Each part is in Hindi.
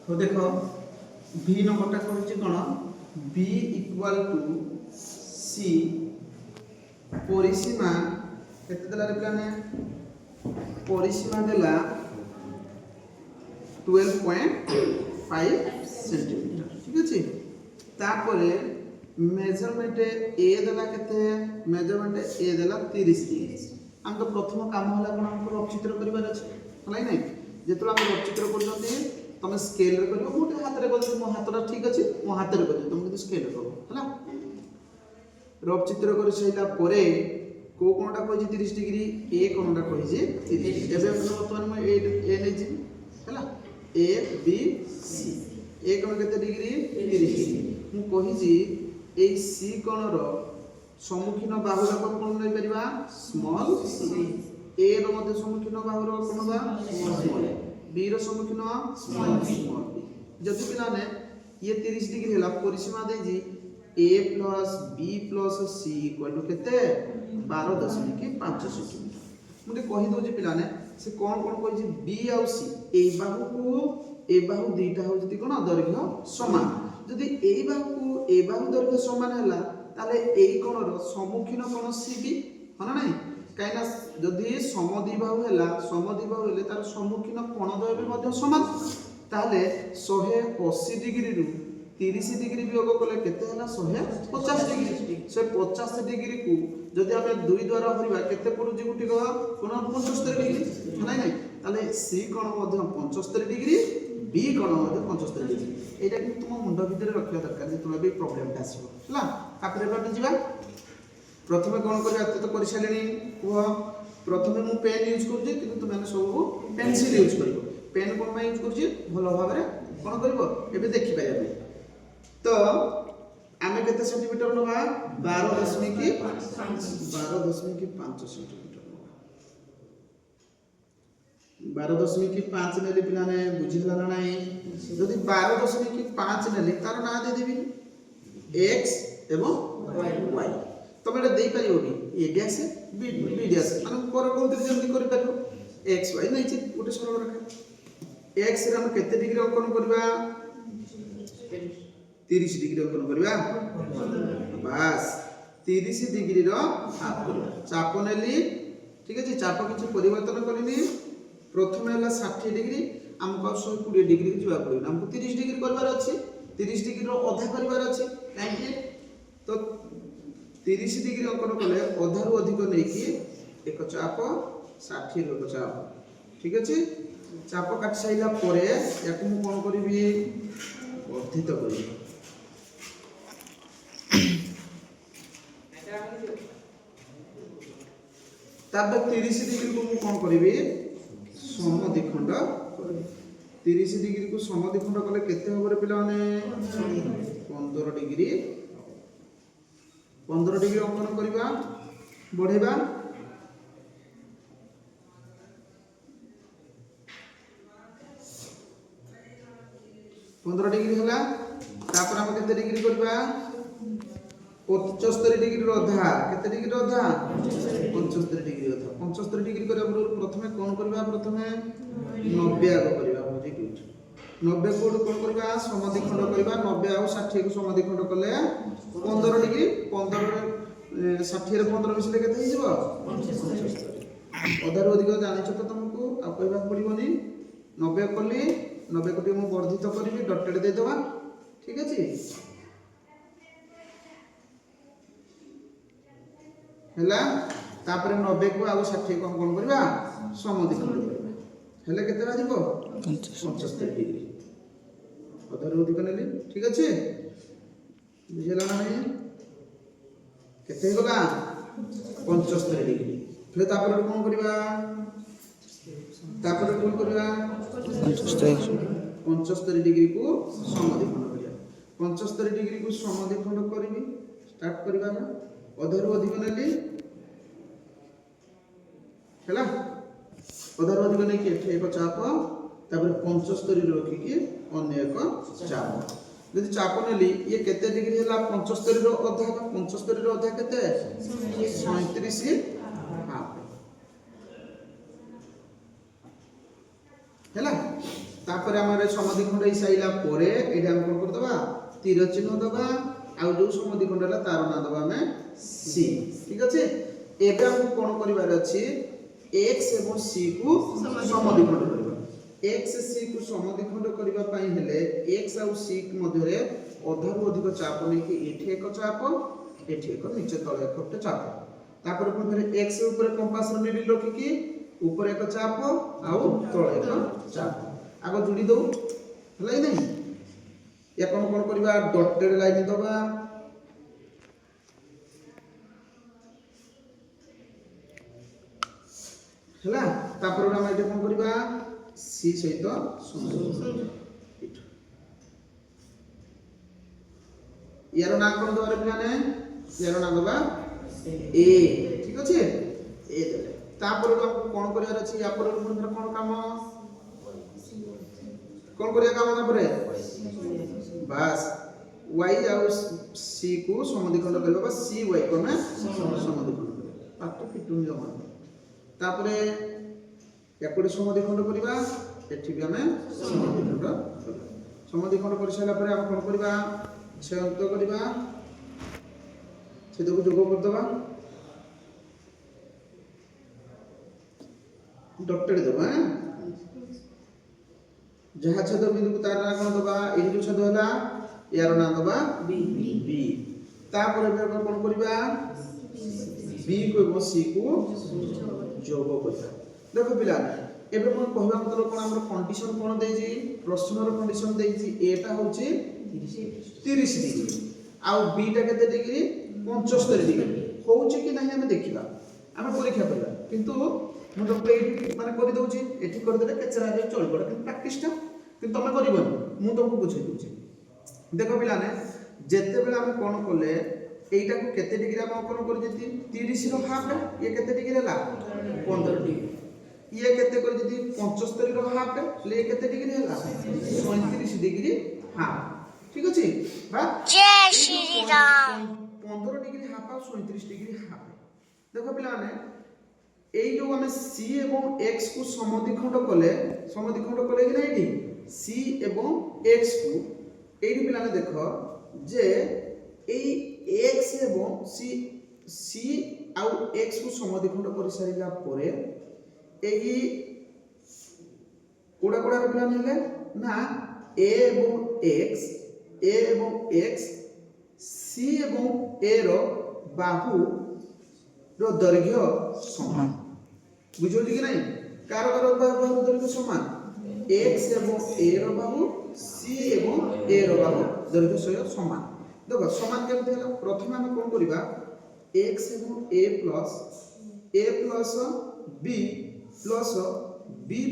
तो देखो v नंबरटा कहछि कोन b इक्वल टू c परिसीमा केते देला रे प्लाने परिसीमा देला 12.5 सेंटीमीटर ठीक अछि तापरे मेजरमेंट ए देला केते मेजरमेंट ए देला 30 डिग्री हम तो प्रथम काम होला कोन हमको रफ चित्र करिवार अछि हलै नै जेतला हम रफ चित्र करजोते तमे स्केल रे करियो मोटे हाथ रे करियो मो हाथटा ठीक अछि मो हाथ रे करियो तमे किंतु स्केल रे करो हला रफ चित्र कर सैला परे को कोनटा कहछि 30 डिग्री ए कोनटा कहछि 30 डिग्री एबे वर्तमान में ए नै जी हला ए बी सी ए कोन केते डिग्री 30 डिग्री मु कहिछि ए सी कोन रो सम्मुखीन बाहुर कोन नै परिबा स्मॉल सी ए रो मध्ये सम्मुखीन बाहुर कोन बा स्मॉल बी रो सम्मुखीन स्मॉल बी जति पिला ने ये 30 डिग्री हला परिसीमा दे जी a plus b plus c equal to केते 12.5 सेंटीमीटर मुझे कहि दो जे पिला ने से कोन कोन कहि जे b और c ए बाहु दुईटा हो जति कोन दैर्घ्य समान जदि ए बाहु दैर्घ्य समान हला ताले ए कोन रो सम्मुखीन कोन cb हना नै काइना जदि समद्विबाहु हेले तार सम्मुखीन कोण द्वय भी मध्ये समान ताले 180 डिग्री रु 30 डिग्री वियोग कले केते हला 150 डिग्री से 50 डिग्री को जदि हमें दुई द्वारा भरिबा केते पडुजी गुटी को कोन 75 डिग्री नै नै ताले सी कोण मध्ये 75 डिग्री बी कोण मध्ये 75 डिग्री एटा कि तुम मुंड भीतर रखिया दरकार जे तुम भी प्रॉब्लम ता आसीबो हला तापरे बाटे जिबा प्रथमे कोन करबा तो कर सालेनी को प्रथमे मु पेन यूज करजे किंतु तुम माने सब पेंसिल यूज करिवो पेन कोन मा यूज करजे भलो भाबरे कोन करिवो एबे देखि पाइबे तो आमे केते सेंटीमीटर नबा 12.5 सेंटीमीटर नबा 12.5 नेली पिलाने बुझिला ना नाही जदी 12.5 नेली तार ना दे देबी x एवं y तमे दे परियो भी ए डैश बी डैश माने पर कोन तरी जल्दी करि परियो x y नै छि उटे सरल रेखा x रे हम केते डिग्री अंकन करबा 30 डिग्री अंकन करबा बस 30 डिग्री रो चाप नेली ठीक अछि चाप किछ परिवर्तन करनी प्रथम हला 60 डिग्री हमको 120 डिग्री के जवा पड़ियो हमको 30 डिग्री करबार अछि 30 डिग्री रो आधा करबार अछि काहे तो 30 डिग्री अंकन कले अधारु अधिक नै कि एक चाप 60 रो चाप ठीक अछि चाप काट साइला परे याकु मु कोन करिवि वर्धित करिवि तब 30 डिग्री को मु कोन करिवि समद्विखंड करिवि 30 डिग्री को समद्विखंड कले केते होबरे पिला माने 15 डिग्री 15 डिग्री अंकन करिबा बढ़ेबा डिग्री हला तापर हम केते डिग्री करबा 75 डिग्री रो आधा केते डिग्री रो आधा 75 डिग्री आधा 75 डिग्री करबा प्रथमे कोन करबा प्रथमे 90 आगो करबा बुझि गुड 90 को कोन करबा समद्विखंड करबा 90 और 60 को समद्विखंड कले 15 डिग्री 15 60 रे 15 मिसले केते हि जबो 75 अधारु अधिक जानिछ तो तुमको आ कहबा पड़िबोनी 90 कली 90 को मु वर्धित करबी डॉटेड दे देबा ठीक अछि हला तापर 90 को आ 60 को हम कोन करबा समद्विखंड करबा हेले केते बाजिबो 75 डिग्री अधारु अधिक नेली ठीक अछि बुझिला ना नहीं केते होगा 75 डिग्री फिर तापर कोन करबा तापर कोन करबा 75 डिग्री को समद्विखंड करिया 75 डिग्री को समद्विखंड करबी स्टार्ट करबा ना अधारु अधिक नेली हैला अधारु अधिक नै के एक चाप तापर 75 रे रखी के अन्य एक चाप यदि चाप नेली ये केते डिग्री हला 75 रो आधा 75 रो आधा केते 37 हाफ हैला तापर आम समद्विखंड हो सारा पर ये आम कौन करदे तीर चिन्ह दबा आउ जो समद्विखंड है तार ना दबा आम सी ठीक अच्छे एबे हमको कौन करिवार अछि x एवं c को समद्विखंड करबा x c को समद्विखंड करबा पई हेले x आउ c मध्य रे अधारु अधिक चाप नै कि एठी एक चाप एठी एक नीचे तळे एकटे चाप तापर पुनी x ऊपर कंपास रो निडिल रखि कि ऊपर एक चाप आउ तळे एक चाप आगो जोड़ी दो हलै नै या कौन करबा डॉटेड लाइन दबा हला तापर हम एटा कोन करबा सी सहित संबंध यार ना कोन दबारे पिलाने यार ना दबा ए ठीक अछि ए देले तापर हम कोन करियार अछि या पर कोन काम कोन करिया काम ना परे बस y आउ c को समद्विखंड करबा बस c y को ना समद्विखंड करबा पाठ फिटुन जमा तापरे याकोटे समद्विखंड करबा एठी भी हमें समद्विखंड कर साला परे हम कोन करबा छेद करबा छेद को जोग कर दबा डॉटेड दबा जहा छेद बिंदु को तार ना कोन दबा एही जो छेद होला यार ना दबा बी तापर हम कोन करबा बी को एवं सी को जोग करबा देखो पिला एबे कोन कहबा मतलब कोन हमर कंडीशन कोन देई जी प्रश्न रो कंडीशन देई जी एटा होची 30 डिग्री आउ बी टा केते डिग्री 75 डिग्री होची कि नहीं हमें देखिबा हमें परीक्षा करबा किंतु मु तो एठी माने करि दउची एठी कर देले केचरा रे चल पड़ किंतु प्रैक्टिस टा किंतु तमे करबन मु तुमको बुझाई दूची देखो पिला ने जेते बेला हम कोन कोले एटा को केते डिग्री हम कोन कर जति 30 रो हाफ ये केते डिग्री हला 15 डिग्री ये केते कर जति 75 रो हाफ ले केते डिग्री हला 37 डिग्री हाफ ठीक अछि बा जय श्री राम 15 डिग्री हाफ और 37 डिग्री हाफ देखो पिला ने এই जो हमें c एवं x को समद्विखंड कले कि नहीं डी c एवं x को एडी पिला ने देखो जे এই x एवं c आउ x को समद्विखंड कर सारिला परे एई कोडा कोडा रे प्लान हेले ना a एवं x c एवं a रो बाहु रो दैर्घ्य समान बुझो कि नहीं कार बाहु दैर्घ्य समान x एवं a रो बाहु c एवं a रो बाहु दैर्घ्य समान देखो समान केमते हला प्रथम हम कोन करबा x एवं a प्लस b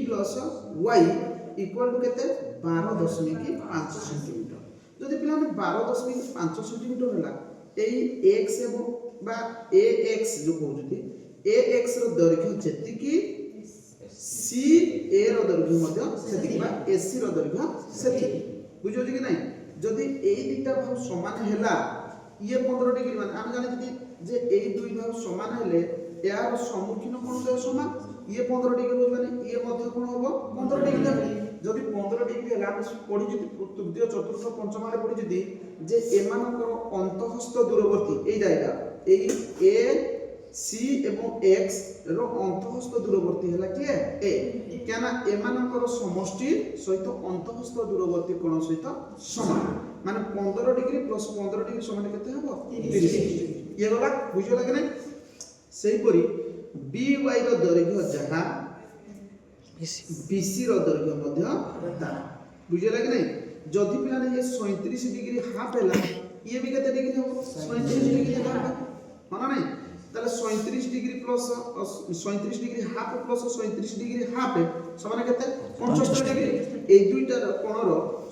प्लस y इक्वल टू केते 12.5 सेंटीमीटर जदि पिला ने 12.5 सेंटीमीटर हला एई x एवं बा ax जो कहउती ax रो दैर्घ्य जेति कि ca रो दैर्घ्य मध्य सेति बा ac रो दैर्घ्य सेति बुझो कि नहीं जदि एई दुटा भाग समान हेला ये 15 डिग्री मान हम जानि जे एई दुई भाग समान हेले यार सम्मुखीन कोण दे समान ये 15 डिग्री हो माने ये मध्य कोण होबो 15 डिग्री हेबे जदि 15 डिग्री हेला हम पढि जति तृतीय चतुर्थ पंचम रे पढि जति जे एमानकर अंतःस्थ दूरवर्ती एई जायगा एई a c एवं x रो अंतःस्थ दूरवर्ती हला के a केना एमानकर समष्टि सहित अंतःस्थ दूरवर्ती कोण सहित समान माने 15 डिग्री प्लस 15 डिग्री समान केते हबो 30 डिग्री ये गला बुझो लागे नै सेही परी by रो दैर्घ्य जहा bc रो दैर्घ्य मध्य ता बुझो लागे नै जदि पिला ने ये 37 डिग्री हाफ हैला ये भी केते डिग्री हबो 37 डिग्री हाफ माना नै ताले 37 degree plus 37 degree half plus 37 degree half समान केते 75 डिग्री ए दुईटा कोणर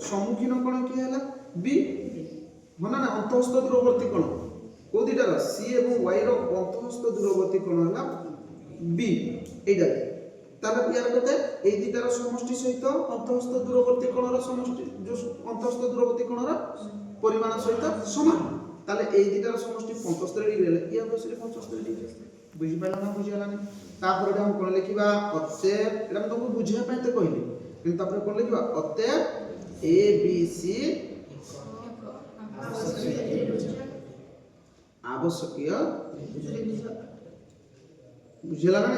सम्मुखीन कोण कि हैला b माना ना अंतःस्थ दूरवर्ती कोण को दुईटार c एवं y रो अंतःस्थ दूरवर्ती कोण हैला b एटा ताले यार केते ए दुईटार समष्टि सहित अंतःस्थ दूरवर्ती कोणर समष्टि जो अंतःस्थ दूरवर्ती कोणर परिमाण सहित समान ताले ए दुईटार समष्टि 75 डिग्री ले ये बसले 75 डिग्री बुझि पाला ना बुझियाला नै तापर हम कोन लिखिबा अतएव एटा हम तुमको बुझिया पय ते कहली কিন্তু তারপরে কোন লিখবা অতএব এ বি সি আবশ্যকীয় বুঝলা না